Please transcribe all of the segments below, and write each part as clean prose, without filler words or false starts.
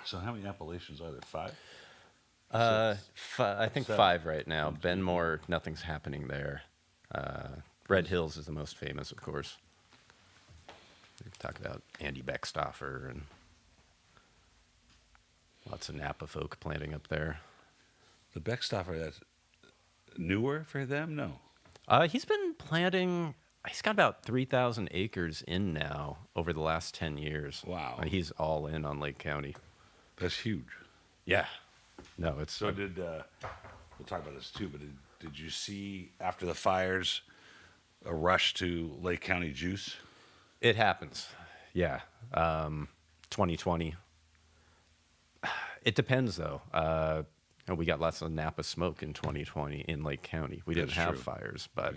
So how many appellations are there? 5? I think 7? 5 right now. Benmore, nothing's happening there. Red Hills is the most famous, of course. We talk about Andy Beckstoffer and lots of Napa folk planting up there. The Beckstoffer, that's newer for them? No. He's been planting. He's got about 3,000 acres in now over the last 10 years. Wow. He's all in on Lake County. That's huge. Yeah. No, it's So we'll talk about this too, but did you see after the fires a rush to Lake County juice? It happens. Yeah. 2020. It depends, though. We got lots of Napa smoke in 2020 in Lake County. We didn't have fires, but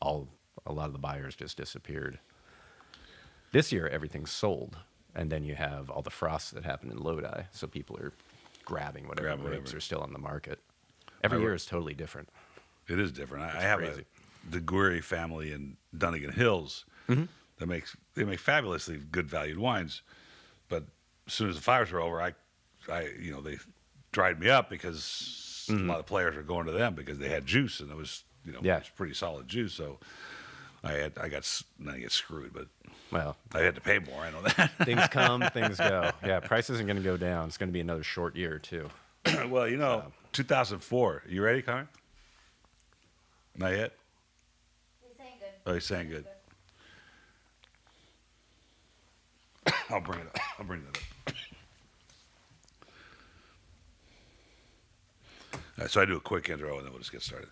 a lot of the buyers just disappeared. This year, everything's sold, and then you have all the frosts that happened in Lodi, so people are grabbing whatever grapes are still on the market. Every year is totally different. It is different. I have the Guiri family in Dunnigan Hills. Mm-hmm. They make fabulously good valued wines, but as soon as the fires were over, they dried me up because a lot of players were going to them because they had juice and it was it was pretty solid juice. So I got screwed, but I had to pay more. I know that. Things come, things go. Yeah, price isn't going to go down. It's going to be another short year too. Well, 2004. You ready, Carmen? Not yet. He's saying good. Oh, he's saying good. I'll bring it up. All right, so I do a quick intro and then we'll just get started.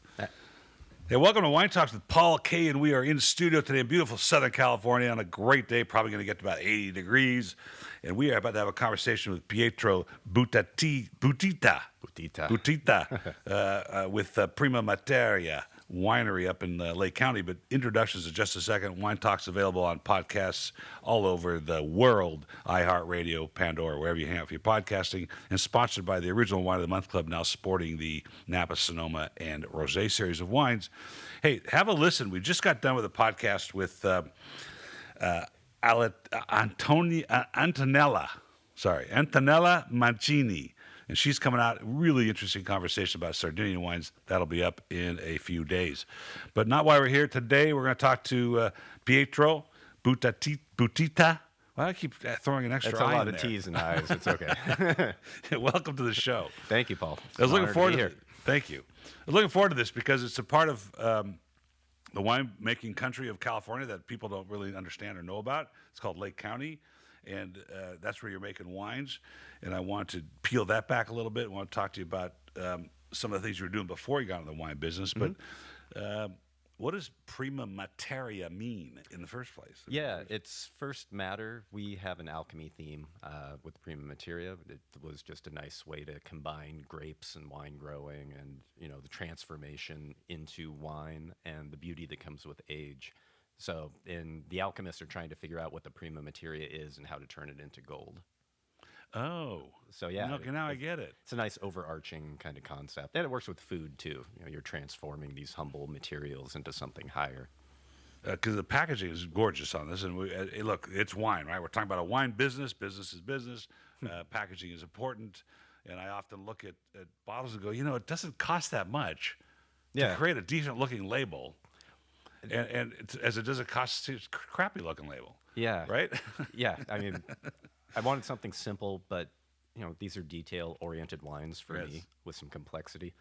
Hey, welcome to Wine Talks with Paul K. And we are in studio today in beautiful Southern California on a great day, probably going to get to about 80 degrees. And we are about to have a conversation with Pietro Butita with Prima Materia winery up in Lake County. But introductions in just a second. Wine Talks available on podcasts all over the world, iHeartRadio, Pandora, wherever you hang out for your podcasting, and sponsored by the Original Wine of the Month Club, now sporting the Napa, Sonoma, and Rosé series of wines. Hey, have a listen. We just got done with a podcast with Antonella Mancini. And she's coming out, really interesting conversation about Sardinian wines. That'll be up in a few days. But not why we're here today. We're going to talk to Pietro Butita. Well, I keep throwing an extra I in there. It's a lot of T's and I's. It's okay. Welcome to the show. Thank you, Paul. I was looking forward to it. Thank you. I was looking forward to this because it's a part of the winemaking country of California that people don't really understand or know about. It's called Lake County. And that's where you're making wines. And I want to peel that back a little bit. I want to talk to you about some of the things you were doing before you got into the wine business. But what does Prima Materia mean in the first place? Yeah, it's first matter. We have an alchemy theme with Prima Materia. It was just a nice way to combine grapes and wine growing and, the transformation into wine and the beauty that comes with age. So, the alchemists are trying to figure out what the Prima Materia is and how to turn it into gold. Oh. So, yeah. Okay, now I get it. It's a nice overarching kind of concept. And it works with food, too. You're transforming these humble materials into something higher. Because the packaging is gorgeous on this. And look, it's wine, right? We're talking about a wine business. Business is business. Packaging is important. And I often look at bottles and go, it doesn't cost that much to create a decent-looking label. And as it doesn't cost a crappy looking label. Yeah. Right? Yeah. I mean, I wanted something simple, but, these are detail-oriented wines for me with some complexity.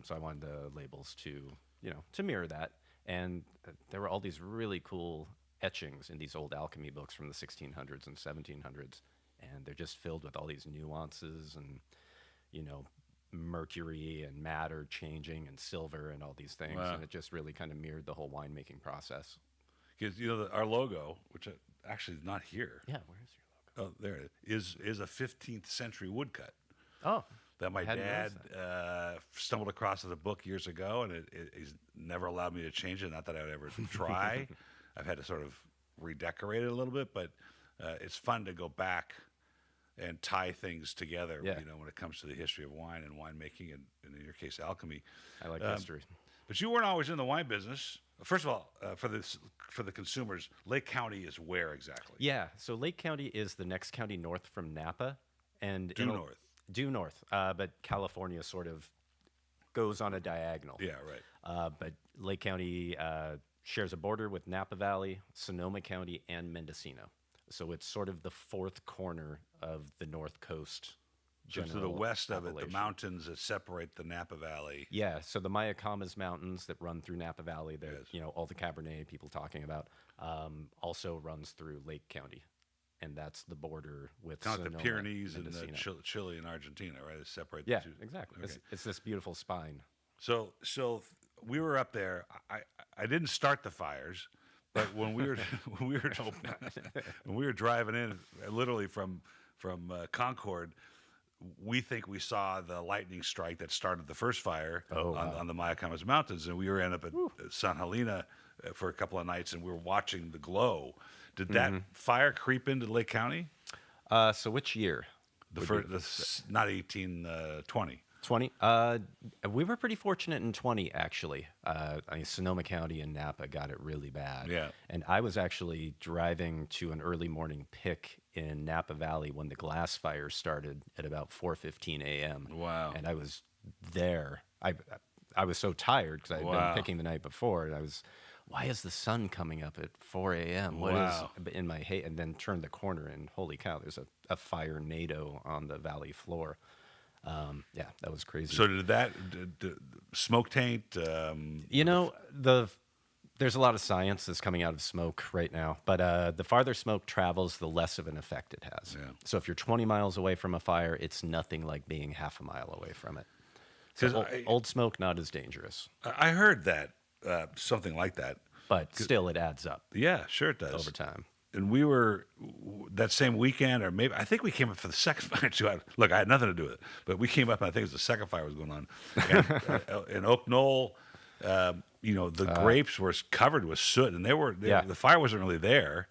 So I wanted the labels to mirror that. And there were all these really cool etchings in these old alchemy books from the 1600s and 1700s. And they're just filled with all these nuances and, mercury and matter changing and silver and all these things. Wow. And it just really kind of mirrored the whole winemaking process. Because, our logo, which actually is not here. Yeah, where is your logo? Oh, there it is a 15th century woodcut. Oh. That my dad stumbled across as a book years ago, and he's never allowed me to change it. Not that I would ever try. I've had to sort of redecorate it a little bit, but it's fun to go back and tie things together, when it comes to the history of wine and winemaking, and in your case, alchemy. I like history. But you weren't always in the wine business. First of all, for the consumers, Lake County is where exactly? Yeah, so Lake County is the next county north from Napa, and Due north. Due north, but California sort of goes on a diagonal. Yeah, right. But Lake County shares a border with Napa Valley, Sonoma County, and Mendocino. So it's sort of the fourth corner of the North Coast. So to the general west of it, the Appalachian. mountains that separate the Napa Valley. Yeah, so the Mayacamas Mountains that run through Napa Valley, that Yes. all the Cabernet people talking about, also runs through Lake County, and that's the border with Kind of like Sonoma, the Pyrenees and Mendocino. Chile and Argentina, right? They separate Yeah, the two. exactly. Okay. It's this beautiful spine. So we were up there. I didn't start the fires, but when we were when we were driving in, literally from Concord, we think we saw the lightning strike that started the first fire on the Mayacamas Mountains, and we were up at San Helena for a couple of nights, and we were watching the glow. Did that fire creep into Lake County? So which year? Not 1820. 20. We were pretty fortunate in 20, actually. Sonoma County and Napa got it really bad. Yeah. And I was actually driving to an early morning pick in Napa Valley when the glass fire started at about 4:15 a.m. Wow. And I was there. I was so tired because I had been picking the night before, and I was, why is the sun coming up at 4 a.m.? What is in my head? And then turned the corner, and holy cow, there's a fire NATO on the valley floor. Yeah, that was crazy. So did smoke taint? There's a lot of science that's coming out of smoke right now, but the farther smoke travels, the less of an effect it has. Yeah. So if you're 20 miles away from a fire, it's nothing like being half a mile away from it. So old smoke, not as dangerous, I heard that something like that. but still it adds up Yeah, sure it does. over time. And we were that same weekend, or maybe I think we came up for the second fire too. Look, I had nothing to do with it, but we came up, and I think it was the second fire was going on. And, in Oak Knoll, the grapes were covered with soot, and the fire wasn't really there,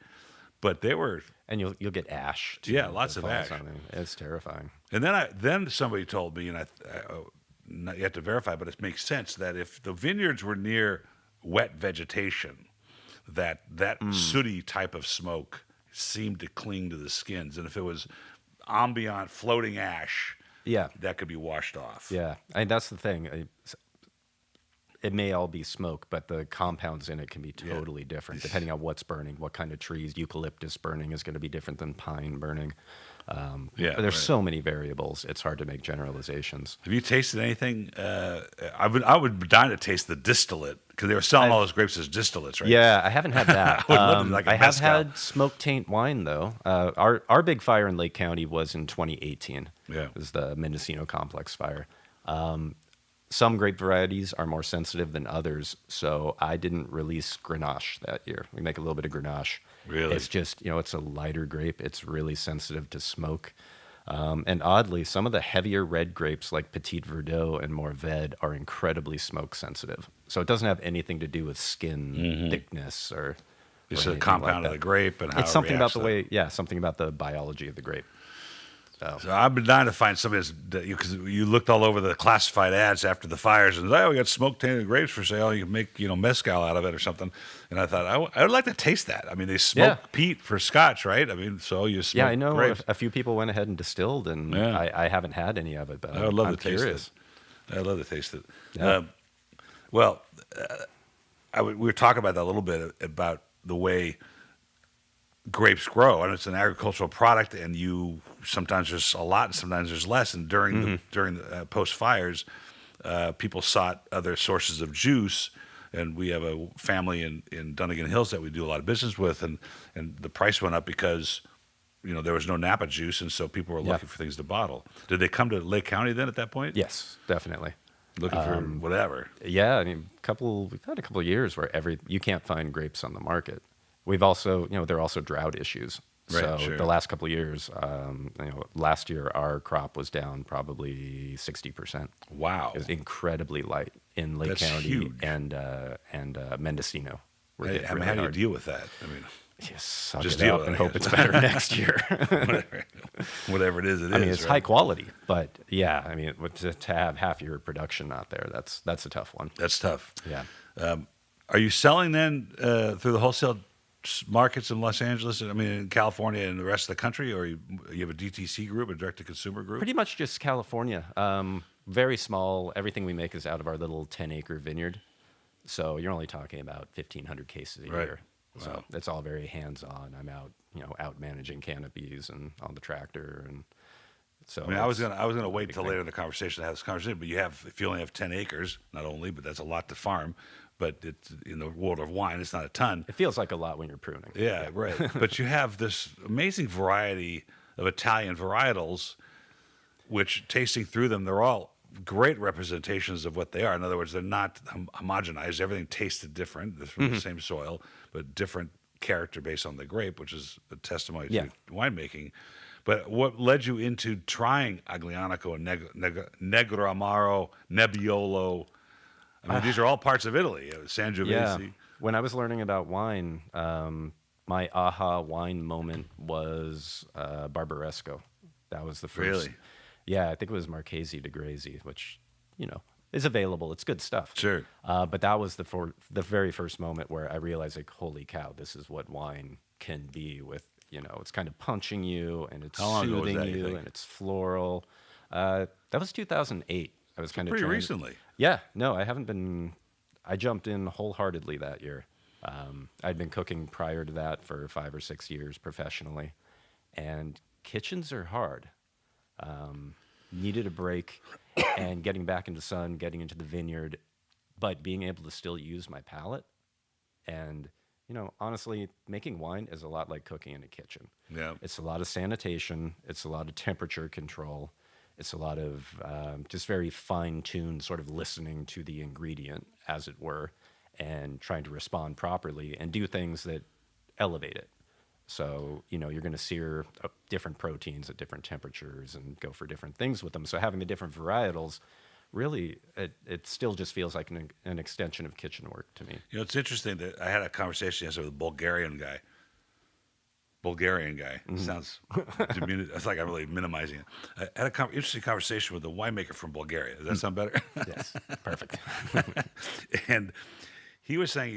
but they were. And you'll get ash too. Yeah, lots that of falls ash. on it. It's terrifying. And then somebody told me, and I not yet to verify, but it makes sense that if the vineyards were near wet vegetation, that sooty type of smoke seemed to cling to the skins, and if it was ambient floating ash, Yeah. that could be washed off. Yeah, that's the thing. It may all be smoke, but the compounds in it can be totally different depending on what's burning, what kind of trees. Eucalyptus burning is going to be different than pine burning. There's so many variables. It's hard to make generalizations. Have you tasted anything? I would be dying to taste the distillate, because they were selling all those grapes as distillates, right? Yeah, I haven't had that. I would love like a I have mezcal. had smoke taint wine though. Our big fire in Lake County was in 2018. Yeah. It was the Mendocino Complex fire. Some grape varieties are more sensitive than others, so I didn't release Grenache that year. We make a little bit of Grenache. Really? It's just, it's a lighter grape. It's really sensitive to smoke. And oddly, some of the heavier red grapes like Petit Verdot and Mourvèdre are incredibly smoke sensitive. So it doesn't have anything to do with skin thickness or It's a anything compound like of the that. grape and how It's it something about reacts the to way, something about the biology of the grape. So I've been dying to find somebody because you looked all over the classified ads after the fires, and we got smoke tainted grapes for sale. You can make mezcal out of it or something. And I thought I would like to taste that. I mean, they smoke peat for Scotch, right? I mean, so you smoke. Yeah, I know grapes. a few people went ahead and distilled, and I haven't had any of it, but I would love I'm to taste curious. it. I'd love to taste it. Yeah. We were talking about that a little bit about the way grapes grow, and it's an agricultural product, and sometimes there's a lot, and sometimes there's less. And during the post fires, people sought other sources of juice, and we have a family in Dunnigan Hills that we do a lot of business with, and the price went up because there was no Napa juice, and so people were looking for things to bottle. Did they come to Lake County then at that point? Yes, definitely. Looking for whatever. Yeah, I mean, we've had a couple of years where you can't find grapes on the market. We've also, there are also drought issues. Right, So sure. the last couple of years, last year our crop was down probably 60%. Wow. It was incredibly light in Lake That's County huge. and Mendocino. We're hit How really do you hard. deal with that? I mean, Just suck Just it deal up with and it, I hope guess. it's better next year. whatever it is, it is. I mean, it's right? high quality, but yeah, I mean, to have half your production out there, that's a tough one. That's tough. Yeah. Are you selling then through the wholesale markets in Los Angeles? I mean, in California and the rest of the country, or you have a DTC group, a direct-to-consumer group? Pretty much just California. Very small. Everything we make is out of our little 10-acre vineyard. So you're only talking about 1,500 cases a year. So Wow. it's all very hands-on. I'm out, out managing canopies and on the tractor, and so. I mean, I was gonna wait till later in the conversation to have this conversation. But if you only have 10 acres, not only, but that's a lot to farm. But it's in the world of wine, it's not a ton. It feels like a lot when you're pruning. Yeah, right. But you have this amazing variety of Italian varietals, which tasting through them, they're all great representations of what they are. In other words, they're not homogenized. Everything tasted different. They're from the same soil, but different character based on the grape, which is a testimony to winemaking. But what led you into trying Aglianico and Negro Amaro, Nebbiolo? I mean, these are all parts of Italy. Sangiovese. Yeah. When I was learning about wine, my aha wine moment was Barbaresco. That was the first. Really? Yeah, I think it was Marchesi di Grezi, which, is available. It's good stuff. Sure. But that was the very first moment where I realized, like, holy cow, this is what wine can be with, it's kind of punching you and it's How long ago was soothing that, you you think? and it's floral. That was 2008. I was kind of Pretty trying recently. Yeah, no, I haven't been. I jumped in wholeheartedly that year. I'd been cooking prior to that for 5 or 6 years professionally, and kitchens are hard. Needed a break, and getting back into the sun, getting into the vineyard, but being able to still use my palate. And, honestly, making wine is a lot like cooking in a kitchen. Yeah. It's a lot of sanitation. It's a lot of temperature control. It's a lot of just very fine-tuned sort of listening to the ingredient, as it were, and trying to respond properly and do things that elevate it. So, you're going to sear different proteins at different temperatures and go for different things with them. So having the different varietals, really, it still just feels like an extension of kitchen work to me. It's interesting that I had a conversation yesterday with a Bulgarian guy. Sounds it's like I'm really minimizing it. I had an interesting conversation with a winemaker from Bulgaria. Does that sound better? Yes, perfect. And he was saying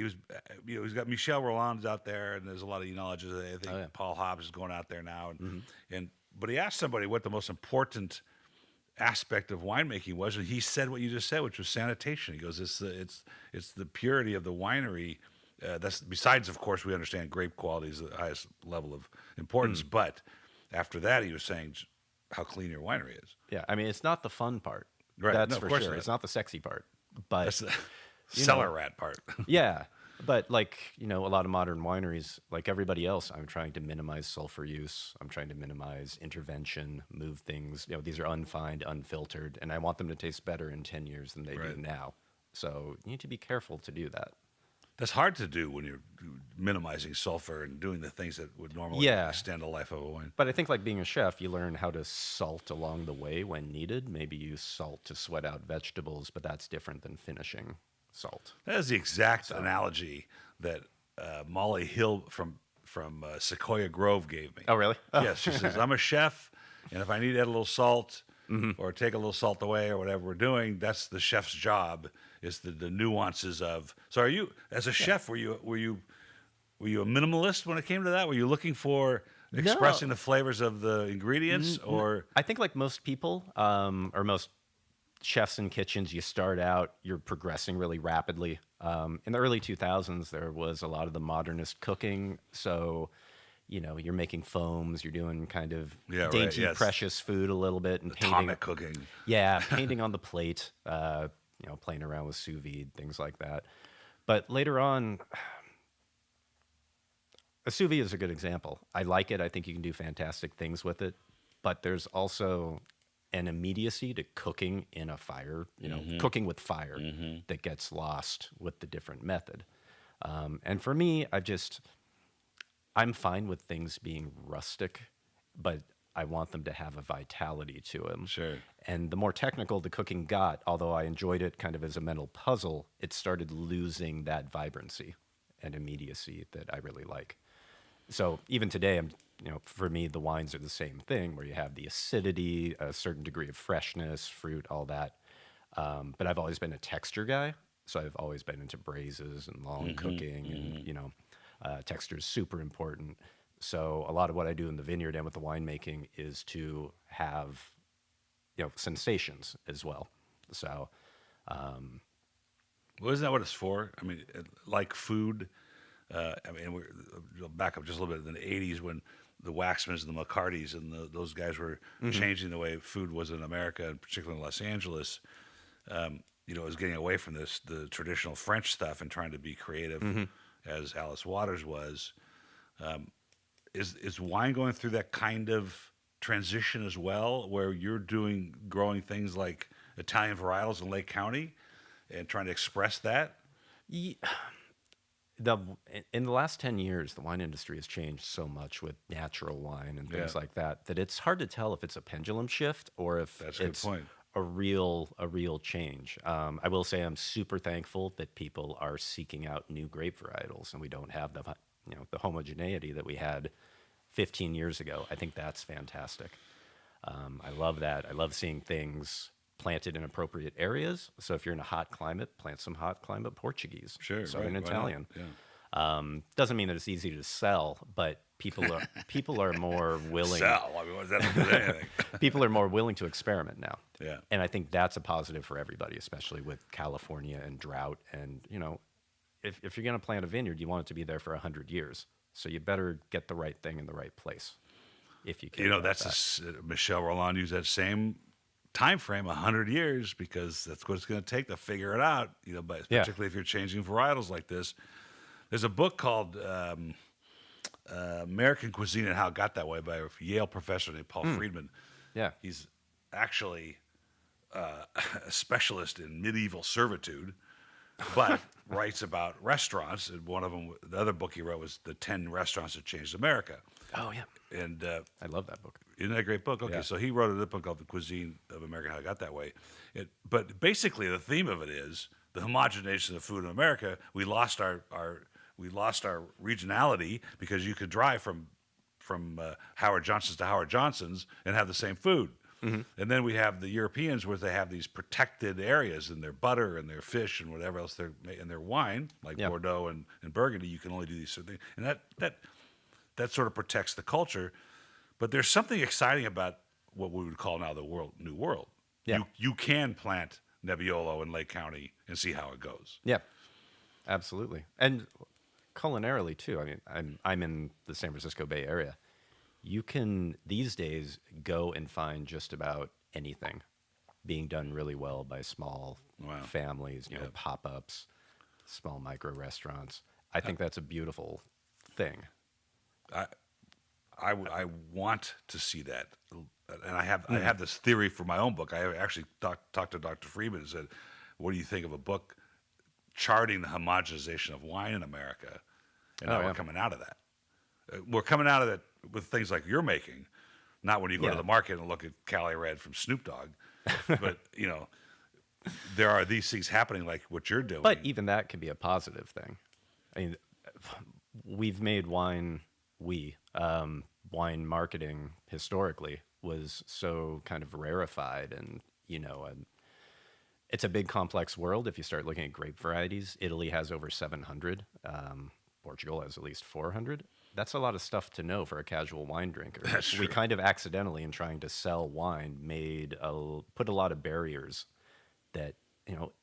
he's got Michel Rolland's out there, and there's a lot of enologists. I think Paul Hobbs is going out there now, but he asked somebody what the most important aspect of winemaking was, and he said what you just said, which was sanitation. He goes, it's the purity of the winery. That's besides, of course, we understand grape quality is the highest level of importance. But after that, he was saying how clean your winery is. Yeah, I mean, it's not the fun part. Right. That's No, of for course sure. not. It's not the sexy part. But That's the cellar rat part. yeah, but like, a lot of modern wineries, like everybody else, I'm trying to minimize sulfur use. I'm trying to minimize intervention, move things. These are unfined, unfiltered, and I want them to taste better in 10 years than they do now. So you need to be careful to do that. That's hard to do when you're minimizing sulfur and doing the things that would normally extend the life of a wine. But I think, like being a chef, you learn how to salt along the way when needed. Maybe use salt to sweat out vegetables, but that's different than finishing salt. That is the exact analogy that Molly Hill from Sequoia Grove gave me. Oh, really? Yes, she says, I'm a chef, and if I need to add a little salt or take a little salt away or whatever we're doing, that's the chef's job, is the nuances of. So are you, as a chef, were you a minimalist when it came to that? Were you looking for expressing the flavors of the ingredients, or? I think like most people, or most chefs in kitchens, you start out, you're progressing really rapidly. In the early 2000s, there was a lot of the modernist cooking. So, you're making foams, you're doing kind of dainty, precious food a little bit, and Atomic cooking. Yeah, painting on the plate, playing around with sous vide, things like that. But later on, a sous vide is a good example. I like it. I think you can do fantastic things with it. But there's also an immediacy to cooking in a fire, cooking with fire that gets lost with the different method. And for me, I'm fine with things being rustic, but I want them to have a vitality to them. Sure. And the more technical the cooking got, although I enjoyed it kind of as a mental puzzle, it started losing that vibrancy and immediacy that I really like. So even today, for me, the wines are the same thing, where you have the acidity, a certain degree of freshness, fruit, all that. But I've always been a texture guy, so I've always been into braises and long cooking, and Texture is super important. So a lot of what I do in the vineyard and with the winemaking is to have, sensations as well. So, Well, isn't that what it's for? I mean, like food. We'll back up just a little bit in the '80s when the Waxmans and the McCartys and those guys were changing the way food was in America, and particularly in Los Angeles. It was getting away from the traditional French stuff and trying to be creative, as Alice Waters was. Is wine going through that kind of transition as well, where you're growing things like Italian varietals in Lake County and trying to express that? In the last 10 years, the wine industry has changed so much with natural wine and things like that it's hard to tell if it's a pendulum shift or if That's a good it's point. a real change. I will say I'm super thankful that people are seeking out new grape varietals, and we don't have the homogeneity that we had 15 years ago. I think that's fantastic. I love that. I love seeing things planted in appropriate areas. So if you're in a hot climate, plant some hot climate Portuguese. Sure, Southern right, Italian. Yeah. Doesn't mean that it's easy to sell, but people are more willing. Sell. I mean, what does that have to do with anything? People are more willing to experiment now. Yeah. And I think that's a positive for everybody, especially with California and drought. And, if you're going to plant a vineyard, you want it to be there for 100 years. So you better get the right thing in the right place if you can. Michel Rolland used that same time frame, 100 years, because that's what it's going to take to figure it out, but particularly if you're changing varietals like this. There's a book called American Cuisine and How It Got That Way by a Yale professor named Paul Friedman. Yeah. He's actually a specialist in medieval servitude, but writes about restaurants. And one of them, the other book he wrote was The 10 Restaurants That Changed America. Oh, yeah. And I love that book. isn't that a great book? Okay, Yeah. So he wrote a book called The Cuisine of America, How It Got That Way. But basically the theme of it is the homogenization of food in America. We lost our regionality because you could drive from Howard Johnson's to Howard Johnson's and have the same food. And then we have the Europeans where they have these protected areas in their butter and their fish and whatever else in their wine, like Bordeaux and Burgundy. You can only do these sort of things, and that sort of protects the culture. But there's something exciting about what we would call now the New World. Yeah. You can plant Nebbiolo in Lake County and see how it goes. Yeah, absolutely. And culinarily too. I mean, I'm in the San Francisco Bay Area. You can these days go and find just about anything being done really well by small families, pop-ups, small micro restaurants. I think that's a beautiful thing. I want to see that, and I have this theory for my own book. I actually talked to Dr. Friedman and said, "What do you think of a book charting the homogenization of wine in America?" And now we're coming out of that. We're coming out of it with things like you're making, not when you go to the market and look at Cali Red from Snoop Dogg, but there are these things happening like what you're doing. But even that can be a positive thing. I mean, we've made wine. Wine marketing historically was so kind of rarefied, and it's a big complex world. If you start looking at grape varieties, Italy has over 700. Portugal has at least 400. That's a lot of stuff to know for a casual wine drinker. That's true. We kind of accidentally, in trying to sell wine, put a lot of barriers that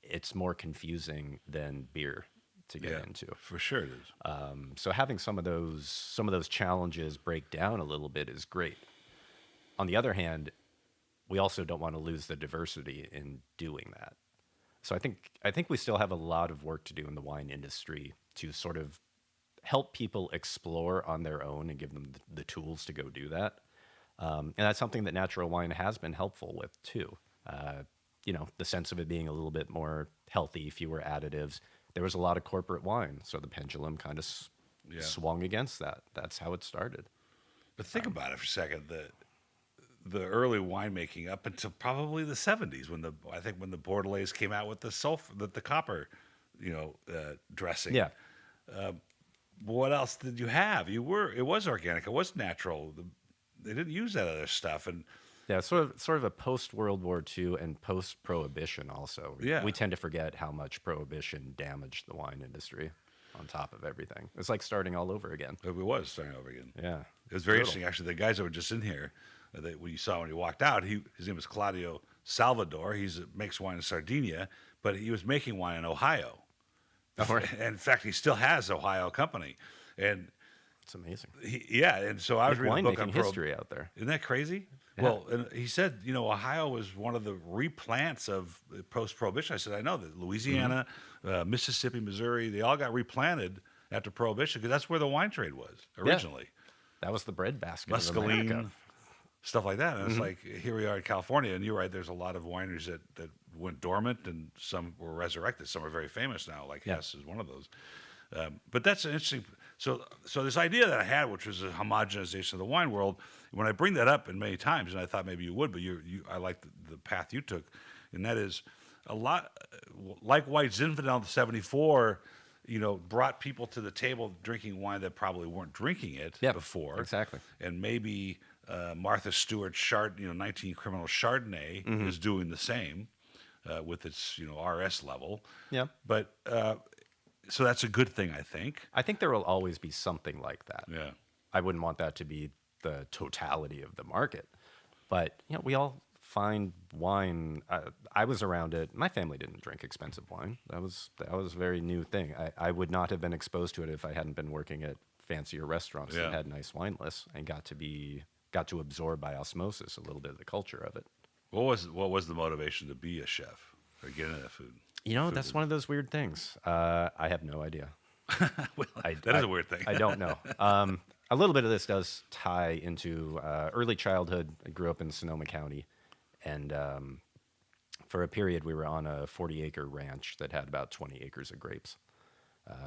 it's more confusing than beer to get into. For sure it is. So having some of those challenges break down a little bit is great. On the other hand, we also don't want to lose the diversity in doing that. So I think we still have a lot of work to do in the wine industry to sort of help people explore on their own and give them the tools to go do that. And that's something that natural wine has been helpful with too. The sense of it being a little bit more healthy, fewer additives. There was a lot of corporate wine, so the pendulum kind of swung against that. That's how it started. But think about it for a second. The early winemaking up until probably the 70s, when the Bordelais came out with the copper, dressing. Yeah. What else did you have? It was organic. It was natural. They didn't use that other stuff. And yeah, sort of a post-World War II and post-Prohibition also. Yeah. We tend to forget how much Prohibition damaged the wine industry. on top of everything. It's like starting all over again. It was starting over again. Yeah. It was very Brutal. interesting, actually. The guys that were just in here, when you saw when he walked out, his name was Claudio Salvador. He makes wine in Sardinia, but he was making wine in Ohio. Oh, right. And in fact, he still has Ohio company, and It's amazing. and so I was Big reading a book on winemaking history out there. Isn't that crazy? Yeah. Well, and he said, Ohio was one of the replants of post-Prohibition. I said, I know that Louisiana, Mississippi, Missouri, they all got replanted after Prohibition because that's where the wine trade was originally. That was the breadbasket of America. Muscaline, stuff like that. And it's like, here we are in California, and you're right, there's a lot of wineries that went dormant, and some were resurrected. Some are very famous now, like Hess is one of those. But that's an interesting. So this idea that I had, which was a homogenization of the wine world, when I bring that up, and many times, and I thought maybe you would, but I like the path you took, and that is a lot like White Zinfandel in '74. Brought people to the table drinking wine that probably weren't drinking it before. Exactly. And maybe Martha Stewart's 19 Criminal Chardonnay is doing the same with its RS level. Yeah. But so that's a good thing, I think. I think there will always be something like that. Yeah. I wouldn't want that to be the totality of the market. But, we all find wine. I was around it. My family didn't drink expensive wine. That was a very new thing. I would not have been exposed to it if I hadn't been working at fancier restaurants that had nice wine lists and got to absorb by osmosis a little bit of the culture of it. What was the motivation to be a chef or get into food? That's one of those weird things. I have no idea. That is a weird thing. I don't know. A little bit of this does tie into early childhood. I grew up in Sonoma County, and for a period we were on a 40-acre ranch that had about 20 acres of grapes.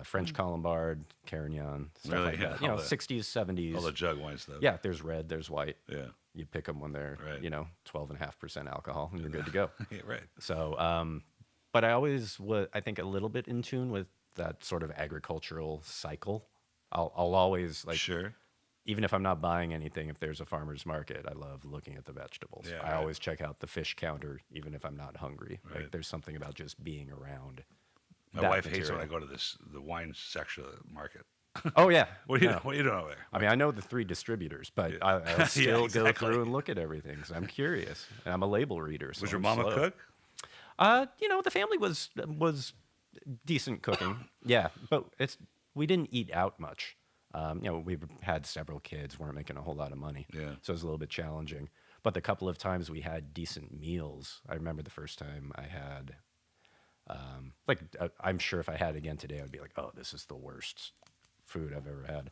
French Colombard, Carignan, stuff like that. 60s, 70s. All the jug wine stuff. Yeah, there's red, there's white. Yeah. You pick them when they're, Right. 12.5% alcohol, and you're good to go. Yeah, right. So, but I always was, I think, a little bit in tune with that sort of agricultural cycle. I'll always, Sure. even if I'm not buying anything, if there's a farmer's market, I love looking at the vegetables. Yeah, I right. always check out the fish counter, even if I'm not hungry. Right. Like, there's something about just being around. My that wife hates when I material. go to the wine section of the market. Oh, yeah. What are you No. doing over there? I mean, I know the 3 distributors, but I'll still go exactly. through and look at everything because I'm curious. And I'm a label reader. So Was your I'm mama slow. cook? The family was decent cooking. Yeah, but we didn't eat out much. We had several kids, weren't making a whole lot of money. Yeah. So it was a little bit challenging. But the couple of times we had decent meals, I remember the first time I had, I'm sure if I had it again today, I would be like, oh, this is the worst food I've ever had.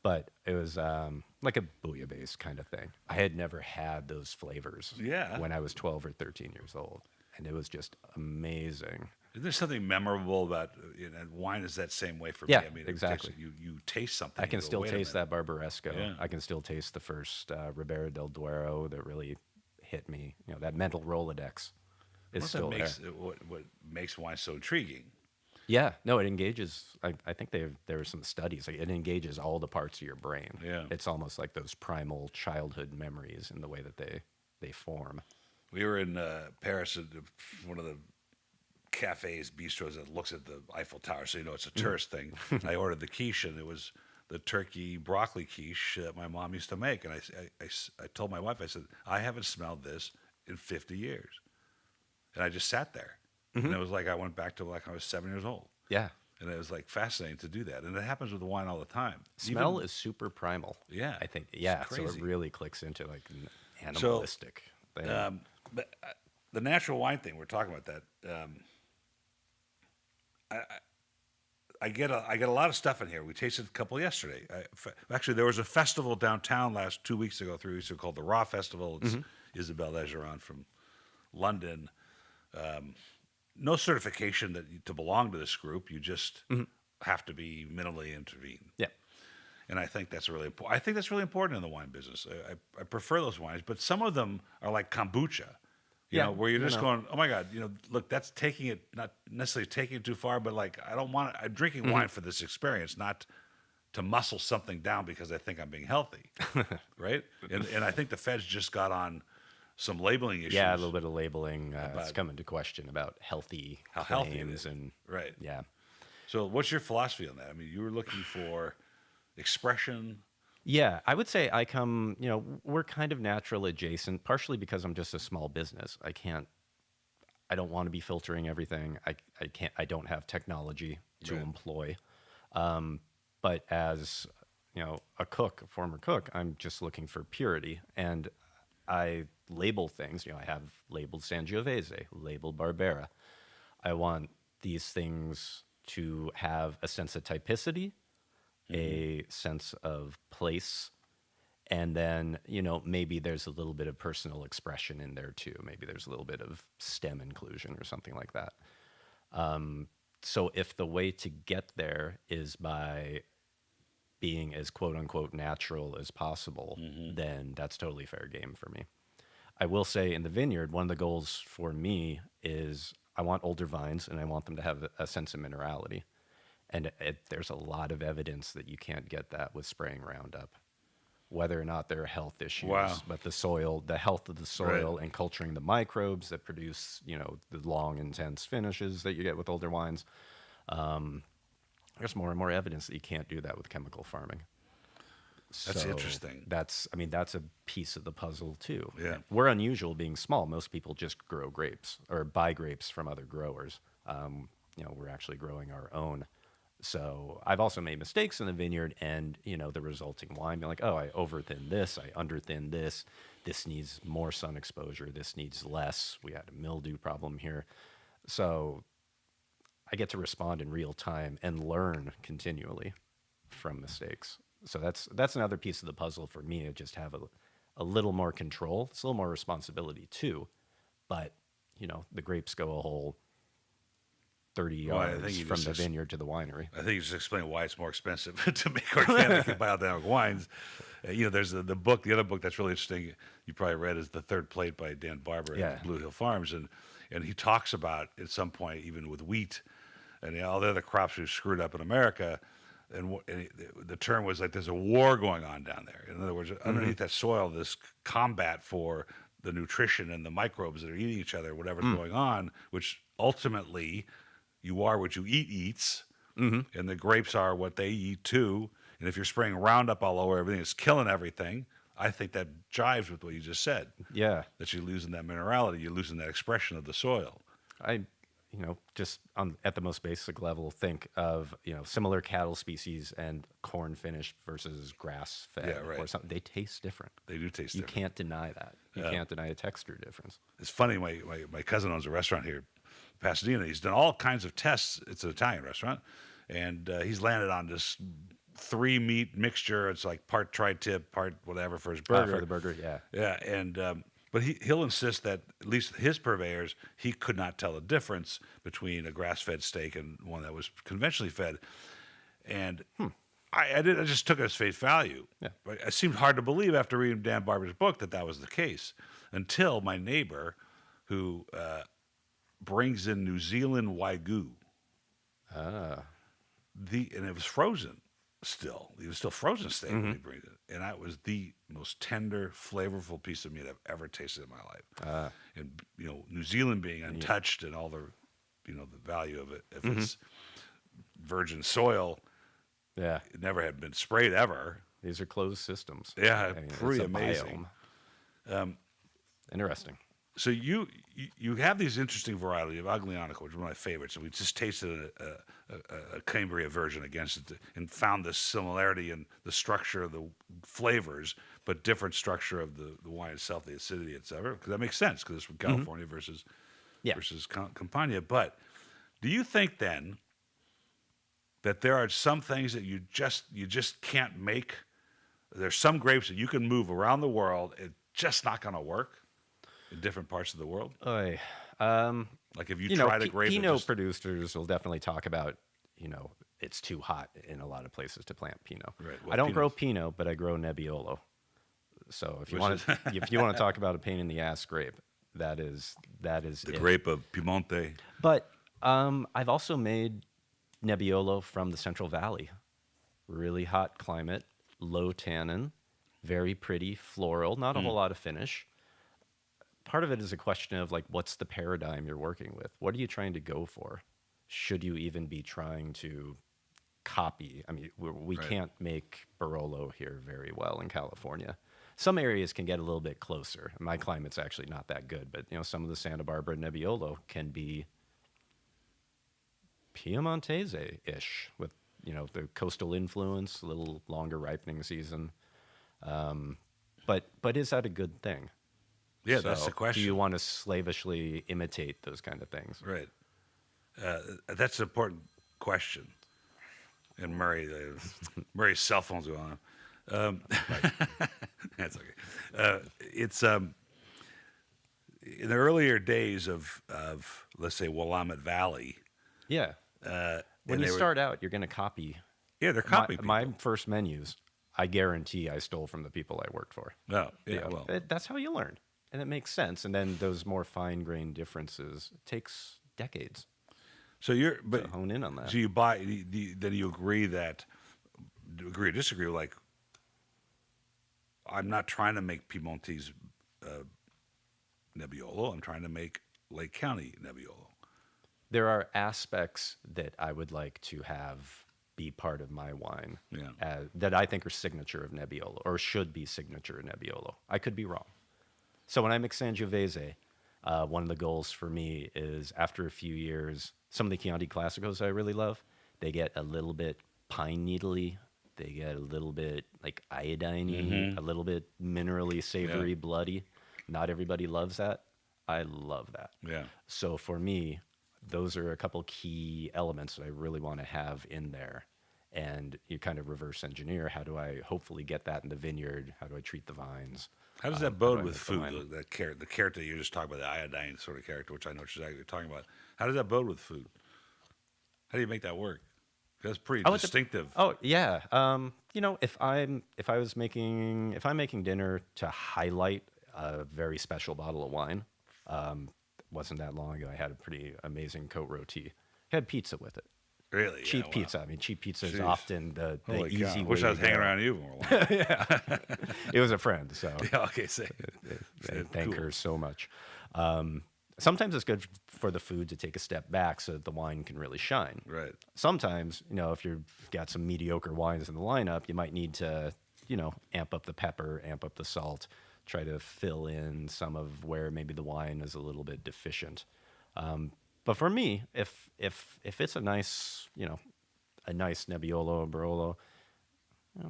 But it was like a bouillabaisse kind of thing. I had never had those flavors when I was 12 or 13 years old. And it was just amazing. Is there something memorable about wine? Is that same way for Yeah, me? I mean, exactly. You taste something. I can you go, still "Wait a taste minute." that Barbaresco. Yeah. I can still taste the first Ribera del Duero that really hit me. That mental Rolodex is What's still that there. what makes wine so intriguing? Yeah, no, it engages. I think there are some studies. Like, it engages all the parts of your brain. Yeah. It's almost like those primal childhood memories in the way that they form. We were in Paris at one of the cafes, bistros that looks at the Eiffel Tower, so it's a tourist thing. I ordered the quiche, and it was the turkey broccoli quiche that my mom used to make. And I told my wife, I said, I haven't smelled this in 50 years. And I just sat there. And it was like I went back to like I was 7 years old. Yeah. And it was like fascinating to do that. And it happens with the wine all the time. Smell is super primal. Yeah, I think. it's Yeah, so crazy. it really clicks into like an animalistic thing. But the natural wine thing, we're talking about that. I get a lot of stuff in here. We tasted a couple yesterday. Actually, there was a festival downtown 2 weeks ago, 3 weeks ago, called the Raw Festival. It's Isabelle Legeron from London. No certification to belong to this group. You just have to be minimally intervened. Yeah. And I think that's really important. I think that's really important in the wine business. I prefer those wines, but some of them are like kombucha. You know, where you're just going, oh my God, look, that's taking it, not necessarily taking it too far, but like, I don't want it. I'm drinking wine for this experience, not to muscle something down because I think I'm being healthy. Right? And I think the feds just got on some labeling issues. Yeah, a little bit of labeling. It's come into question about healthy How healthy it claims is. and Right. yeah. So what's your philosophy on that? I mean, you were looking for expression. Yeah, I would say I come, we're kind of natural adjacent, partially because I'm just a small business. I don't want to be filtering everything. I don't have technology to Right. employ. But as, a cook, a former cook, I'm just looking for purity. And I label things, I have labeled Sangiovese, labeled Barbera. I want these things to have a sense of typicity, a sense of place, and then, maybe there's a little bit of personal expression in there too. Maybe there's a little bit of STEM inclusion or something like that. So if the way to get there is by being as quote unquote natural as possible, then that's totally fair game for me. I will say in the vineyard, one of the goals for me is I want older vines and I want them to have a sense of minerality. And there's a lot of evidence that you can't get that with spraying Roundup, whether or not there are health issues. Wow. But the health of the soil and culturing the microbes that produce, the long, intense finishes that you get with older wines. There's more and more evidence that you can't do that with chemical farming. That's So interesting. That's a piece of the puzzle too. Yeah. We're unusual being small. Most people just grow grapes or buy grapes from other growers. We're actually growing our own. So I've also made mistakes in the vineyard, and the resulting wine, being like, oh, I over-thin this, I under-thin this. This needs more sun exposure. This needs less. We had a mildew problem here. So I get to respond in real time and learn continually from mistakes. So that's another piece of the puzzle for me, to just have a little more control. It's a little more responsibility too, but the grapes go a whole 30 Well, I yards think you from just the vineyard to the winery. I think you just explained why it's more expensive to make organic and biodynamic wines. There's the book. The other book that's really interesting, you probably read, is The Third Plate by Dan Barber at Blue Hill Farms, and he talks about at some point, even with wheat and all the other crops we've screwed up in America, and the term was like there's a war going on down there. In other words, underneath that soil, this combat for the nutrition and the microbes that are eating each other, whatever's going on, which ultimately you are what you eats, and the grapes are what they eat too. And if you're spraying Roundup all over everything, it's killing everything. I think that jives with what you just said. Yeah. That you're losing that minerality, you're losing that expression of the soil. I, just at the most basic level, think of, similar cattle species and corn finished versus grass fed or something. They taste different. They do taste You different. can't deny that. You can't deny a texture difference. It's funny, my cousin owns a restaurant here in Pasadena. He's done all kinds of tests. It's an Italian restaurant. And he's landed on this 3-meat mixture. It's like part tri-tip, part whatever for his burger. For the burger, yeah. Yeah, and but he'll insist that at least his purveyors, he could not tell the difference between a grass-fed steak and one that was conventionally fed. And I just took it as face value. Yeah. But it seemed hard to believe after reading Dan Barber's book that was the case, until my neighbor, who brings in New Zealand Wagyu, and it was frozen. It was still frozen steak when he brings it, and that was the most tender, flavorful piece of meat I've ever tasted in my life. And New Zealand being untouched, and all the the value of it, if it's virgin soil, it never had been sprayed ever. These are closed systems. Yeah, I mean, pretty it's a amazing. Interesting. So you have these interesting varieties of Aglianico, which is one of my favorites, and we just tasted a Cambria version against it and found this similarity in the structure of the flavors, but different structure of the wine itself, the acidity, etc. Because that makes sense, because it's from California versus Campania. But do you think then that there are some things that you just can't make? There's some grapes that you can move around the world, it's just not going to work in different parts of the world? Like if you tried a grape... Pinot producers will definitely talk about, it's too hot in a lot of places to plant Pinot. Right. I don't grow Pinot, but I grow Nebbiolo. So if you want to talk about a pain in the ass grape, that is the grape of Piemonte. But I've also made Nebbiolo from the Central Valley. Really hot climate, low tannin, very pretty, floral, not a whole lot of finish. Part of it is a question of what's the paradigm you're working with? What are you trying to go for? should you even be trying to copy? I mean, we Right. can't make Barolo here very well in California. Some areas can get a little bit closer. My climate's actually not that good, but some of the Santa Barbara Nebbiolo can be Piemontese-ish with the coastal influence, a little longer ripening season. But is that a good thing? Yeah, that's the So, question. do you want to slavishly imitate those kind of things? Right. That's an important question. And Murray's cell phone's going on. That's okay. It's in the earlier days of let's say Willamette Valley. Yeah. When When you start out, you're going to copy. yeah, they're copying My people. first menus, I guarantee I stole from the people I worked for. No, yeah, well, That's how you learn. And it makes sense. And then those more fine-grained differences, it takes decades so you're to but hone in on that. so you buy then you agree that agree or disagree like I'm not trying to make Piemontese Nebbiolo. I'm trying to make Lake County Nebbiolo. There are aspects that I would like to have be part of my wine Yeah. that I think are signature of Nebbiolo or should be signature of Nebbiolo. I could be wrong. So when I mix Sangiovese, one of the goals for me is after a few years, some of the Chianti Classicos I really love, they get a little bit pine needly. They get a little bit like iodine-y, a little bit minerally, savory, bloody. Not everybody loves that. I love that. Yeah. So for me, those are a couple key elements that I really want to have in there. And you kind of reverse engineer. How do I hopefully get that in the vineyard? How do I treat the vines? How does that How do bode I with make the food? wine? The carrot that you just talked about, the iodine sort of character, which I know what you're talking about. How does that bode with food? How do you make that work? That's pretty Oh, distinctive. Oh yeah. If I'm making dinner to highlight a very special bottle of wine, wasn't that long ago I had a pretty amazing coat roti. Had pizza with it. Really? Cheap Yeah, wow. pizza. I mean, cheap pizza is Jeez. often the Holy easy cow. way. Wish I was to hanging go. around you more long. It was a friend, so Yeah, okay, say. thank Cool. her so much. Sometimes it's good for the food to take a step back so that the wine can really shine. Right. Sometimes, if you've got some mediocre wines in the lineup, you might need to, amp up the pepper, amp up the salt, try to fill in some of where maybe the wine is a little bit deficient. But for me, if it's a nice, a nice Nebbiolo or Barolo,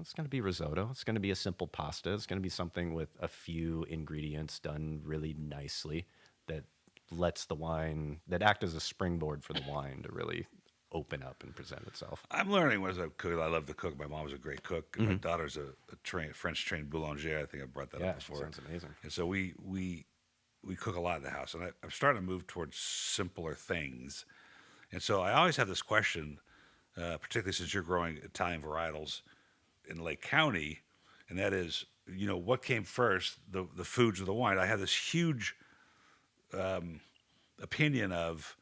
it's going to be risotto. It's going to be a simple pasta. It's going to be something with a few ingredients done really nicely that lets the wine, that act as a springboard for the wine to really open up and present itself. I'm learning as a cook. I love to cook. My mom was a great cook. And my daughter's a French trained boulanger. I think I brought that Yeah, up before. sounds amazing. And so we cook a lot in the house, and I'm starting to move towards simpler things. And so I always have this question, particularly since you're growing Italian varietals in Lake County, and that is, what came first, the foods or the wine? I have this huge opinion of,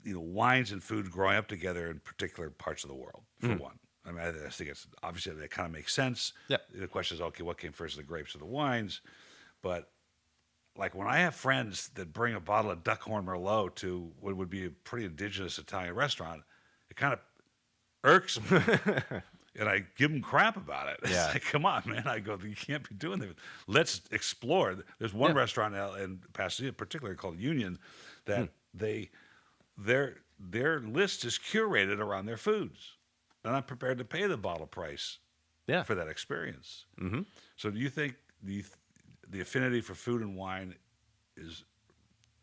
wines and food growing up together in particular parts of the world, for one. I mean, I think it's obviously that kind of makes sense. Yep. The question is, okay, what came first, the grapes or the wines? But like when I have friends that bring a bottle of Duckhorn Merlot to what would be a pretty indigenous Italian restaurant, it kind of irks me. And I give them crap about it. It's Yeah. like, come on, man. I go, you can't be doing that. Let's explore. There's one restaurant in Pasadena, particularly called Union, that their list is curated around their foods. And I'm prepared to pay the bottle price for that experience. Mm-hmm. So do you think the affinity for food and wine is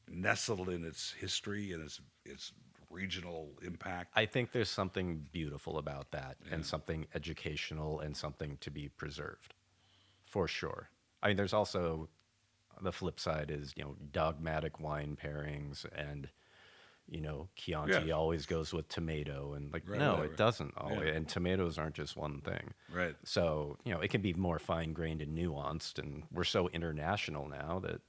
nestled in its history and its regional impact? I think there's something beautiful about that and something educational and something to be preserved, for sure. I mean, there's also the flip side is, dogmatic wine pairings and, Chianti always goes with tomato and it doesn't always. Yeah. And tomatoes aren't just one thing. Right. So, it can be more fine-grained and nuanced, and we're so international now that,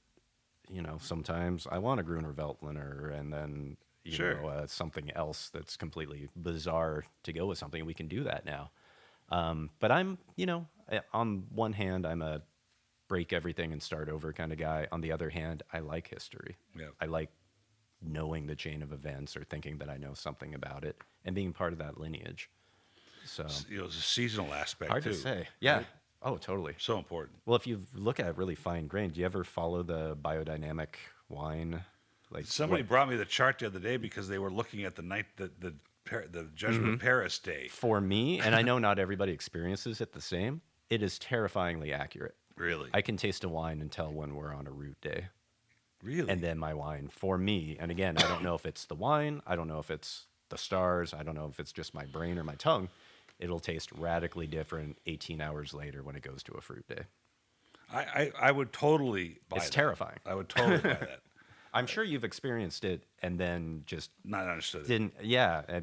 sometimes I want a Gruner Veltliner and then, something else that's completely bizarre to go with something. We can do that now. But I'm, on one hand, I'm a break everything and start over kind of guy. On the other hand, I like history. Yeah. I like knowing the chain of events or thinking that I know something about it and being part of that lineage. So It's a seasonal aspect hard too. to say. Yeah. right? Oh, totally. So important. Well, if you look at really fine grain, do you ever follow the biodynamic wine? Like Somebody what- brought me the chart the other day because they were looking at the Judgment of Paris Day. for me, and I know not everybody experiences it the same, it is terrifyingly accurate. Really? I can taste a wine and tell when we're on a root day. Really? And then my wine, for me, and again, I don't know if it's the wine, I don't know if it's the stars, I don't know if it's just my brain or my tongue, it'll taste radically different 18 hours later when it goes to a fruit day. I would totally buy It's that. terrifying. I would totally buy that. I'm sure you've experienced it and then just Not understood.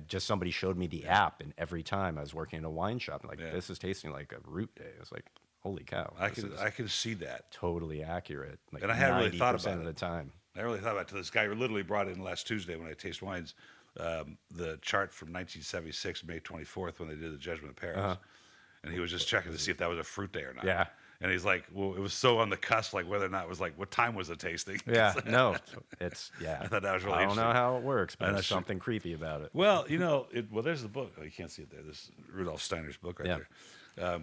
just somebody showed me the app, and every time I was working in a wine shop, like, Yeah. this is tasting like a root day. I was like, holy cow. I this can is I can see that. totally accurate. Like, And I hadn't really thought 90% about of the it. time. I really thought about it till this guy literally brought in last Tuesday when I taste wines, the chart from 1976, May 24th, when they did the Judgment of Paris, and he was just checking to see if that was a fruit day or not. Yeah. And he's like, well, it was so on the cusp, like whether or not it was like, what time was the tasting? Yeah, no, it's, yeah. I thought that was really I don't know interesting. how it works, but And there's I should- something creepy about it. Well, there's the book. Oh, you can't see it there. This is Rudolf Steiner's book right there.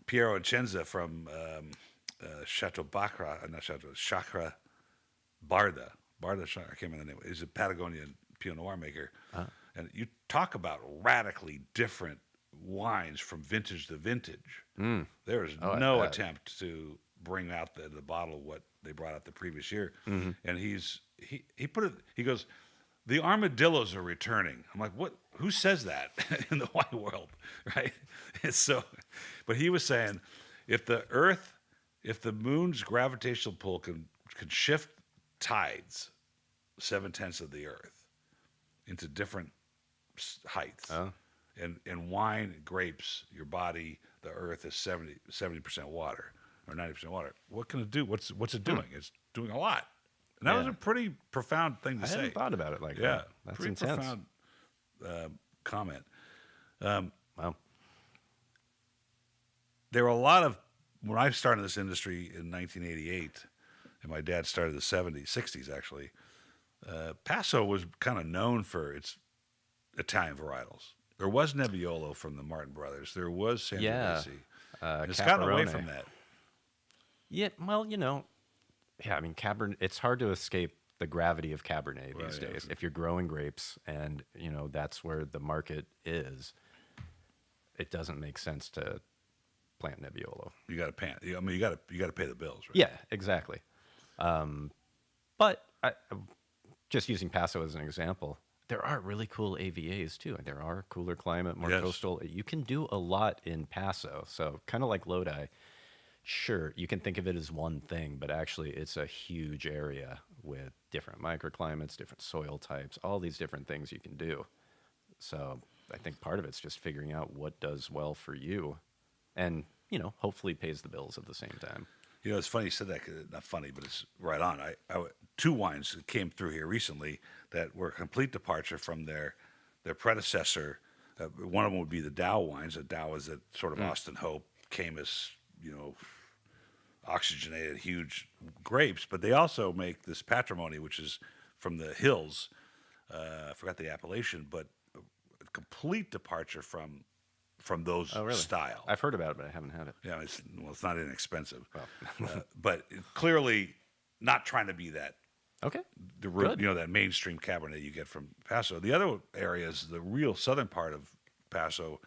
Piero Incenza from Chateau Bacra, not Chateau, Chakra Barda. I can't remember the name. He's a Patagonian Pinot Noir maker. And you talk about radically different wines from vintage to vintage. There is I no bet. attempt to bring out the bottle what they brought out the previous year. And he put it, he goes, the armadillos are returning. I'm like, what? Who says that in the wine world, right? And so, but he was saying, if the moon's gravitational pull can shift tides 7/10 of the Earth into different heights, and wine, grapes, your body, the Earth is 70% water or 90% water. What can it do? What's it doing? It's doing a lot. And that was Yeah. a pretty profound thing to I say. hadn't thought about it like Yeah, that. That's pretty intense. profound comment. Wow. There were a lot of, when I started this industry in 1988, and my dad started in the 60s actually, Paso was kind of known for its Italian varietals. There was Nebbiolo from the Martin brothers. There was Sangiovese. It's gotten away Caprone. from that. Yeah, well, yeah, I mean, Cabernet, it's hard to escape the gravity of Cabernet Right, these yeah. days. If you're growing grapes and, that's where the market is, it doesn't make sense to plant Nebbiolo. You got to pay. I mean, you got to pay the bills, right? Yeah, exactly. But just using Paso as an example, there are really cool AVAs too, and there are cooler climate, more Yes. coastal. You can do a lot in Paso. So kind of like Lodi, sure, you can think of it as one thing, but actually it's a huge area with different microclimates, different soil types, all these different things you can do. So I think part of it's just figuring out what does well for you and, hopefully pays the bills at the same time. It's funny you said that. 'Cause not funny, but it's right on. Two wines that came through here recently that were a complete departure from their predecessor. One of them would be the Dow Wines. The Dow is a sort of Austin Hope, Camus, oxygenated, huge grapes. But they also make this Patrimony, which is from the hills. I forgot the appellation, but a complete departure from those style. I've heard about it, but I haven't had it. Yeah, it's not inexpensive, but clearly not trying to be that Okay. the that mainstream Cabernet you get from Paso. The other area is the real southern part of Paso.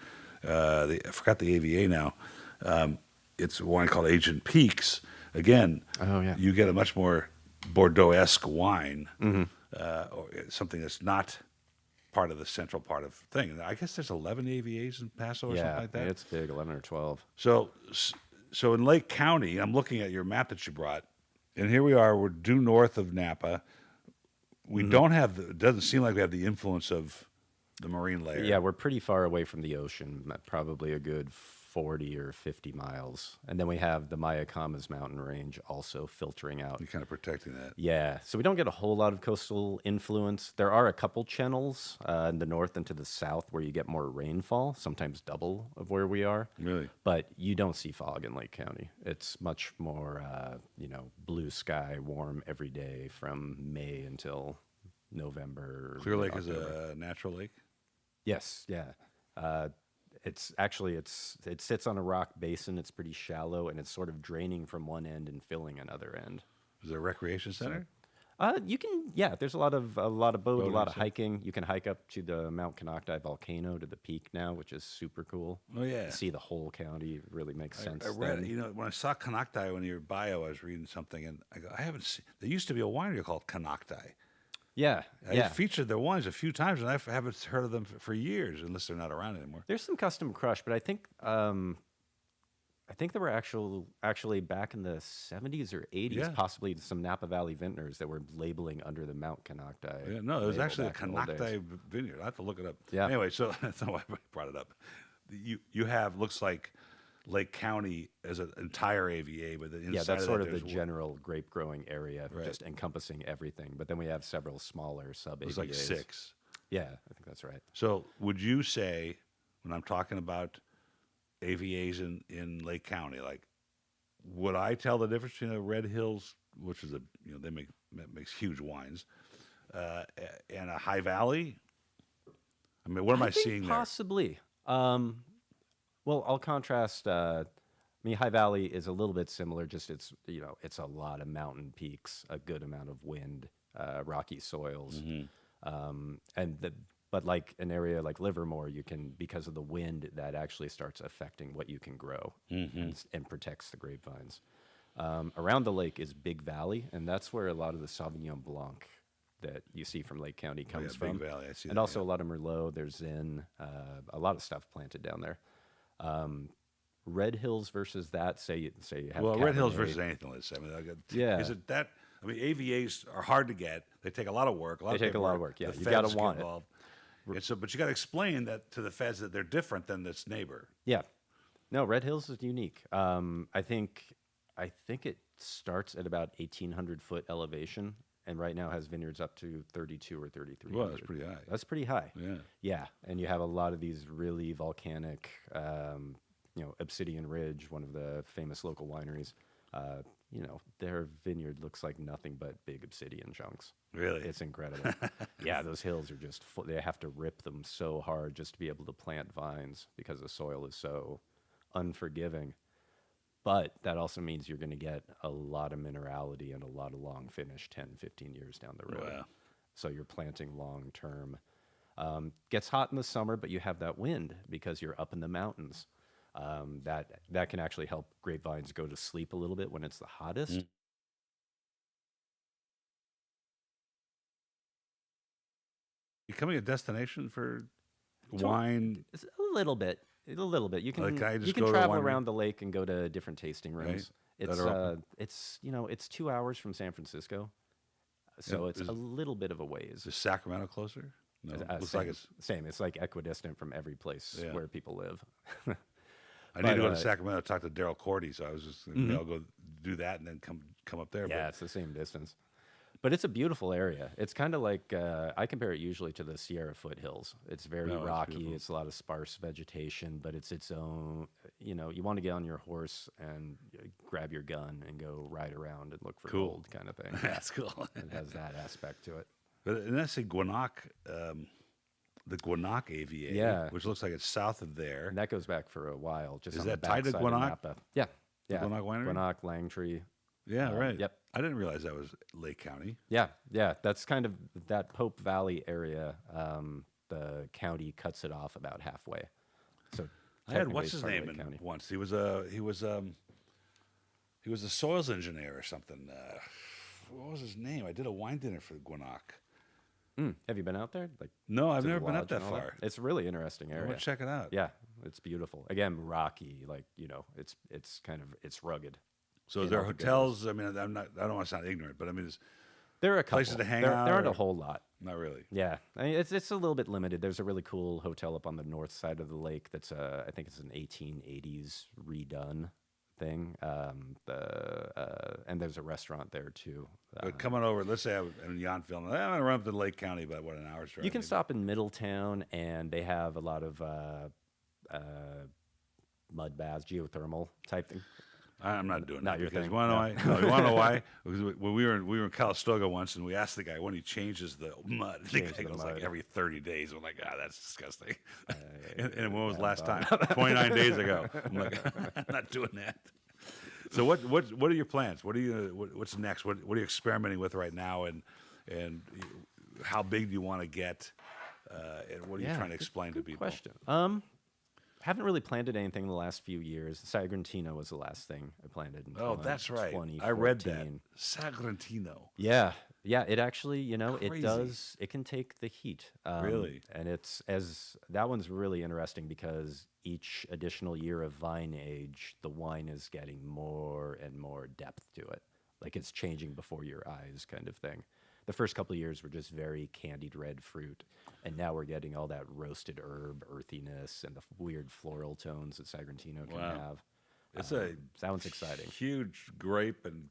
I forgot the AVA now. It's a wine called Agent Peaks. Again, you get a much more Bordeaux-esque wine, or something that's not part of the central part of the thing. And I guess there's 11 AVAs in Paso or something like that. It's big, 11 or 12. So in Lake County, I'm looking at your map that you brought, and here we are. We're due north of Napa. We don't have it doesn't seem like we have the influence of the marine layer. Yeah, we're pretty far away from the ocean, probably a good 40 or 50 miles. And then we have the Mayacamas mountain range also filtering out. You're kind of protecting that. Yeah, so we don't get a whole lot of coastal influence. There are a couple channels in the north and to the south where you get more rainfall, sometimes double of where we are. Really? But you don't see fog in Lake County. It's much more, blue sky, warm every day from May until November. Clear Lake is October. a natural lake. Yes, yeah. It's actually it sits on a rock basin. It's pretty shallow, and it's sort of draining from one end and filling another end. Is it a recreation center? You can, yeah. There's a lot of boat, a lot Boating of stuff. hiking. You can hike up to the Mount Konocti volcano to the peak now, which is super cool. Oh, yeah. You see the whole county. It really makes sense. I read, then. you know, when I saw Konocti in your bio, I was reading something, and I go, I haven't seen. There used to be a winery called Konocti. Yeah, I yeah. featured their wines a few times, and I haven't heard of them for years, unless they're not around anymore. There's some custom crush, but I think they were actually back in the 70s or 80s, Yeah. possibly some Napa Valley vintners that were labeling under the Mount Konocti. Yeah, no, it was label actually a back in the old days. Konocti vineyard. I have to look it up. Yeah. Anyway, so that's not why I brought it up. You have looks like Lake County as an entire AVA, but inside Yeah, that's of sort that, of the there's general grape growing area, Right. just encompassing everything. But then we have several smaller sub AVAs. There's like 6. Yeah, I think that's right. So would you say, when I'm talking about AVAs in Lake County, like, would I tell the difference between a Red Hills, which is they makes huge wines, and a High Valley? I mean, what am I think seeing there? possibly. Well, I'll contrast. I mean, High Valley is a little bit similar. Just it's a lot of mountain peaks, a good amount of wind, rocky soils, but like an area like Livermore, you can, because of the wind, that actually starts affecting what you can grow and protects the grapevines. Around the lake is Big Valley, and that's where a lot of the Sauvignon Blanc that you see from Lake County comes Big from. Valley, I see And that, also yeah. a lot of Merlot. There's a lot of stuff planted down there. Red Hills versus that, say you have Well, Red Hills Cabernet. versus anything, let's say. I mean, Yeah. Is it that? I mean, AVAs are hard to get. They take a lot of work. They take a lot of work, yeah. The You gotta feds get want it. involved. And so, but you got to explain that to the feds that they're different than this neighbor. Yeah. No, Red Hills is unique. I think it starts at about 1,800-foot elevation, and right now has vineyards up to 32 or 33. Well, that's pretty high. That's pretty high. Yeah. Yeah, and you have a lot of these really volcanic, Obsidian Ridge, one of the famous local wineries. Their vineyard looks like nothing but big obsidian chunks. Really? It's incredible. Yeah, those hills are just full. They have to rip them so hard just to be able to plant vines because the soil is so unforgiving. But that also means you're going to get a lot of minerality and a lot of long finish 10, 15 years down the road. Wow. So you're planting long term. Gets hot in the summer, but you have that wind because you're up in the mountains. That can actually help grapevines go to sleep a little bit when it's the hottest. Becoming a destination for wine. It's a little bit. A little bit. You can Like, I just you can go to a travel winery? around the lake and go to different tasting rooms. That It's are open? it's 2 hours from San Francisco, so And it's is- a little bit of a ways. Is Sacramento closer? No, looks Same, like it's. same. It's like equidistant from every place Yeah. where people live. I need to go but, to Sacramento to talk to Daryl Cordy, so I was just I'll go do that and then come up there. Yeah, it's the same distance. But it's a beautiful area. It's kind of like, I compare it usually to the Sierra foothills. It's very No, it's rocky. beautiful. It's a lot of sparse vegetation, but it's its own, you want to get on your horse and grab your gun and go ride around and look for Cool. gold kind of thing. That's cool. It has that aspect to it. But and that's the Gwinnett, the Gwinnett AVA, Yeah. which looks like it's south of there. And that goes back for a while. Just Is on that the tied to backside of Gwinnett? Napa. Yeah. Yeah. Gwinnett Winery? Gwinnett, Langtree. Yeah, right. Yep. I didn't realize that was Lake County. Yeah, yeah, that's kind of that Pope Valley area. The county cuts it off about halfway. So I had technically what's it's his part of name Lake County. once. He was a soils engineer or something. What was his name? I did a wine dinner for Gwinnett. Have you been out there? Like, No, I've to the never been up lodge that and all far. It's a really interesting I area. want to check it out. Yeah, it's beautiful. Again, rocky. Like it's kind of rugged. So in there are all the hotels. I mean, I don't want to sound ignorant, but I mean, it's There are a couple. Places to hang there, out There aren't a or- whole lot. not really. Yeah, I mean, it's a little bit limited. There's a really cool hotel up on the north side of the lake. That's I think it's an 1880s redone thing. And there's a restaurant there too. But coming over, let's say I'm in Yountville, and I'm gonna run up to Lake County about what, an hour's drive. You can maybe? stop in Middletown, and they have a lot of mud baths, geothermal type thing. I'm not doing Not that your because thing. you want to know why? No, you want to know why? Because when we were in Calistoga once, and we asked the guy when he changes the mud. The Change guy the goes mud. like every 30 days. I'm like, that's disgusting. Yeah, And when was yeah, last time? about 29 days ago. I'm like, I'm not doing that. So what are your plans? What's next? What are you experimenting with right now? And how big do you want to get? And what are you Yeah, trying to explain to good people? question. Haven't really planted anything in the last few years. Sagrantino was the last thing I planted in Oh, that's right. 2014. I read that. Sagrantino. Yeah, yeah. It actually, Crazy. it can take the heat. Really? And that one's really interesting because each additional year of vine age, the wine is getting more and more depth to it. Like it's changing before your eyes, kind of thing. The first couple of years were just very candied red fruit, and now we're getting all that roasted herb earthiness and the weird floral tones that Sagrantino can Wow. have. It's a Sounds exciting. huge grape, and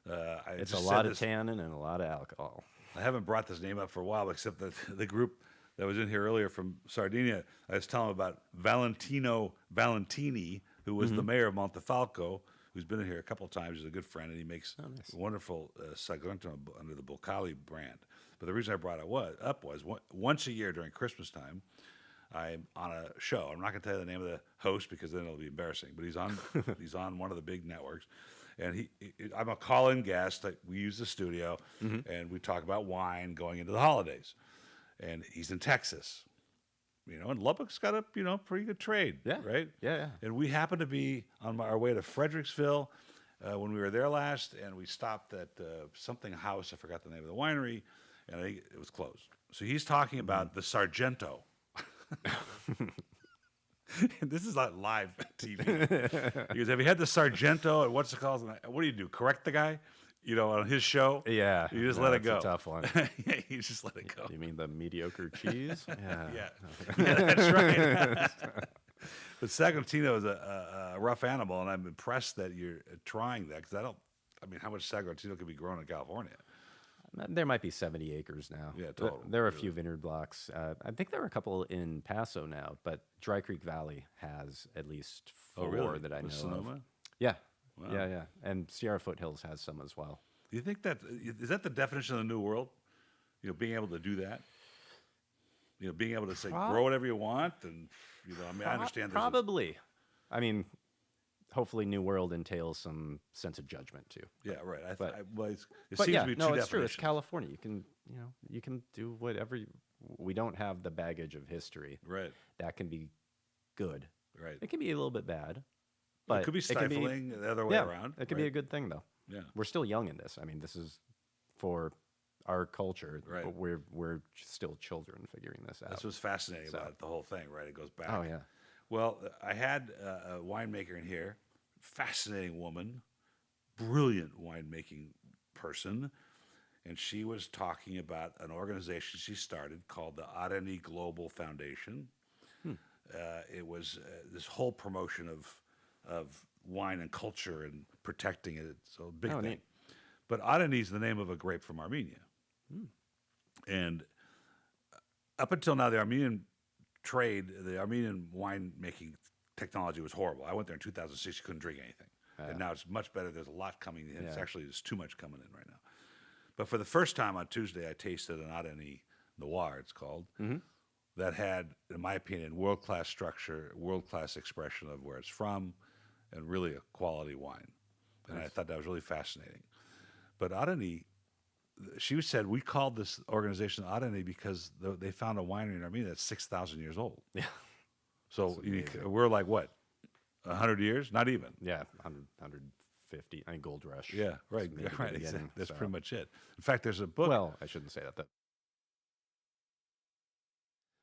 I It's a just lot said of this, tannin and a lot of alcohol. I haven't brought this name up for a while, except that the group that was in here earlier from Sardinia, I was telling them about Valentino Valentini, who was the mayor of Montefalco, who's been in here a couple of times. He's a good friend, and he makes wonderful Sagrantino under the Boccali brand. But the reason I brought it up was once a year during Christmas time, I'm on a show. I'm not going to tell you the name of the host because then it'll be embarrassing. But he's on he's on one of the big networks, and I'm a call-in guest. We use the studio, and we talk about wine going into the holidays. And he's in Texas, and Lubbock's got a pretty good trade, Yeah. right? Yeah, yeah. And we happened to be on our way to Fredericksville when we were there last, and we stopped at something house. I forgot the name of the winery, and I think it was closed. So he's talking about the Sargento. This is not live TV. He goes, "Have you had the Sargento? And what's it called?" And what do you do? Correct the guy? On his show? Yeah. You just no, let it that's go. a tough one. Yeah, you just let it go. You mean the mediocre cheese? Yeah. Yeah, that's right. But Sagrantino is a rough animal, and I'm impressed that you're trying that because how much Sagrantino could be grown in California? There might be 70 acres now. Yeah, There- total, There are a few vineyard blocks. I think there are a couple in Paso now, but Dry Creek Valley has at least four that I know With of. Sonoma? Yeah. Wow. Yeah, yeah. And Sierra Foothills has some as well. Do you think is that the definition of the new world? Being able to do that. Being able to say grow whatever you want, and I understand. Probably. I mean, hopefully New World entails some sense of judgment too. Yeah, right. But- it But seems yeah, to be two no, it's definitions. true. It's California. You can do whatever. We don't have the baggage of history. Right, That can be good. right. It can be a little bit bad. But It could be stifling the other way around. It could be a good thing though. Yeah. We're still young in this. I mean, this is for our culture, Right. but we're still children figuring this out. That's what's fascinating So- about the whole thing, right? It goes back. Oh yeah. Well, I had a winemaker in here, fascinating woman, brilliant winemaking person, and she was talking about an organization she started called the Areni Global Foundation. It was this whole promotion of wine and culture and protecting it. So a big Oh, thing. neat. But Areni is the name of a grape from Armenia. And up until now, the Armenian winemaking technology was horrible. I went there in 2006, you couldn't drink anything. And now it's much better. There's a lot coming in. Yeah. There's too much coming in right now. But for the first time on Tuesday, I tasted an Areni Noir, it's called, that had, in my opinion, world-class structure, world-class expression of where it's from, and really a quality wine. And I thought that was really fascinating. But Areni, she said, we called this organization Areni because they found a winery in Armenia that's 6,000 years old. Yeah. So amazing. we're like, what, 100 years? Not even. Yeah. 150. I mean, Gold Rush. Yeah, right. maybe the Right. beginning, That's so. pretty much it. In fact, there's a book. Well, I shouldn't say that.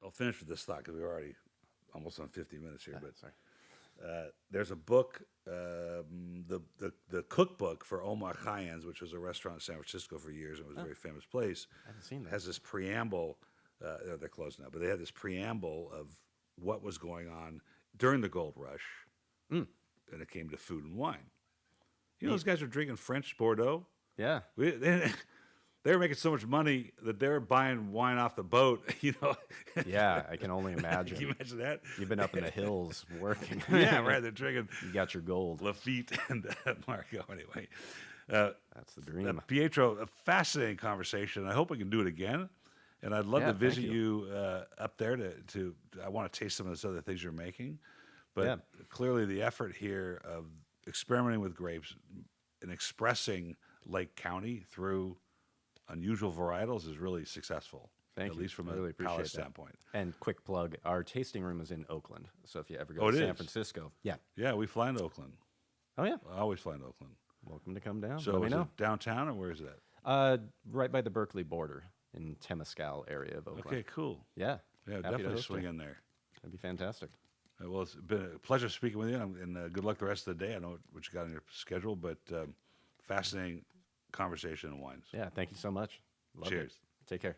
I'll finish with this thought because we're already almost on 50 minutes here. But Sorry. there's a book, the cookbook for Omar Khayyam's, which was a restaurant in San Francisco for years and was a very famous place. I haven't seen that. Has this preamble. They're closed now, but they had this preamble of what was going on during the gold rush, and it came to food and wine. Those guys are drinking French Bordeaux. Yeah. they were making so much money that they were buying wine off the boat. You know. Yeah, I can only imagine. Can you imagine that? You've been up in the hills working. Yeah, right. They're drinking You got your gold. Lafitte and Marco. Anyway, That's the dream. Pietro, a fascinating conversation. I hope we can do it again. And I'd love Yeah, to thank visit you. you up there to. I want to taste some of those other things you're making. But Yeah. clearly, the effort here of experimenting with grapes and expressing Lake County through unusual varietals is really successful. Thank at you. least from I a really appreciate palate that. standpoint. And quick plug, our tasting room is in Oakland. So if you ever go Oh, to it San is? Francisco. Yeah. Yeah, we fly into Oakland. Oh, yeah. I always fly into Oakland. Welcome to come down. So Let me is know. it downtown or where is it at? Right by the Berkeley border in Temescal area of Oakland. Okay, cool. Yeah. Yeah, Happy to definitely host swing you. in there. That'd be fantastic. Well, it's been a pleasure speaking with you, and good luck the rest of the day. I know what you got on your schedule, but fascinating conversation and wines. Yeah. Thank you so much. Loved it. Cheers. Take care.